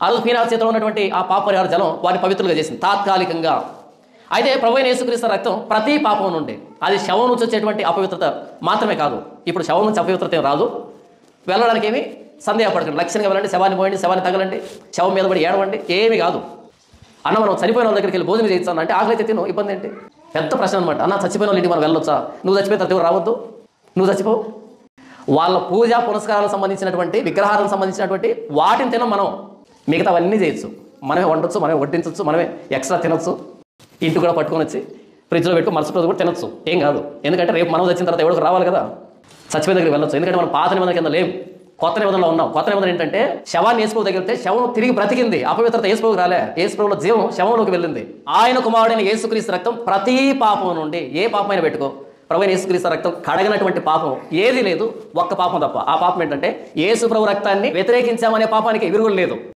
ఆ రోజు పీనాథ్ చేతిలో ఉన్నటువంటి ఆ పాప పరిహార జలం వారిని పవిత్రులుగా చేసింది తాత్కాలికంగా. అయితే ప్రభువైన యేసుక్రీస్తు రక్తం ప్రతి పాపం నుండి, అది శవం నుంచి వచ్చేటువంటి అపవిత్రత మాత్రమే కాదు. ఇప్పుడు శవం నుంచి అపవిత్రత ఏం రాదు. వెళ్ళడానికి ఏమి సందేహపడకండి. లక్ష్యంగా వెళ్ళండి, శవాన్ని పోయండి, శవాన్ని తగలండి, శవం మీద పడి ఏడవండి, ఏమీ కాదు. అన్న మనం చనిపోయిన వాళ్ళ దగ్గరికి వెళ్ళి భోజనం చేయించాను అంటే ఆకలి అయితే తిను, ఇబ్బంది ఏంటి? పెద్ద ప్రశ్న అనమాట. అన్న చచ్చిపోయిన వాళ్ళ ఇంటికి మనం వెళ్ళొచ్చా? నువ్వు చచ్చిపోయిన తర్వాత రావద్దు, నువ్వు చచ్చిపోవు. వాళ్ళ పూజా పునస్కారాలకు సంబంధించినటువంటి విగ్రహాలకు సంబంధించినటువంటి వాటిని తినం మనం. మిగతావన్నీ చేయొచ్చు, మనమే వండొచ్చు, మనమే వడ్డించవచ్చు, మనమే ఎక్స్ట్రా తినొచ్చు, ఇంటికి కూడా పట్టుకొని వచ్చి ఫ్రిడ్జ్లో పెట్టుకుని మరుసటి రోజు కూడా తినొచ్చు, ఏం కాదు. ఎందుకంటే రేపు మనం వచ్చిన తర్వాత ఎవరికి రావాలి కదా, చచ్చిపోయిన దగ్గరికి వెళ్ళొచ్చు. ఎందుకంటే మనం పాత నిబంధన కింద లేవు, కొత్త నిబంధనలో ఉన్నాం. కొత్త నిబంధన ఏంటంటే శవాన్ని యేసుప్రభు తగిలితే శవం తిరిగి బ్రతికింది. అపవిత్రత యేసుప్రభుకి రాలే, యేసుప్రభులో జీవం శవంలోకి వెళ్ళింది. ఆయన కుమారుడైన యేసుక్రీస్తు రక్తం ప్రతి పాపం నుండి, ఏ పాపమైనా పెట్టుకో, ప్రభువైన యేసుక్రీస్తు రక్తం కడగనటువంటి పాపం ఏదీ లేదు, ఒక్క పాపం తప్ప. ఆ పాపం ఏంటంటే యేసుప్రభు రక్తాన్ని వ్యతిరేకించామనే పాపానికి విరుగుడు లేదు.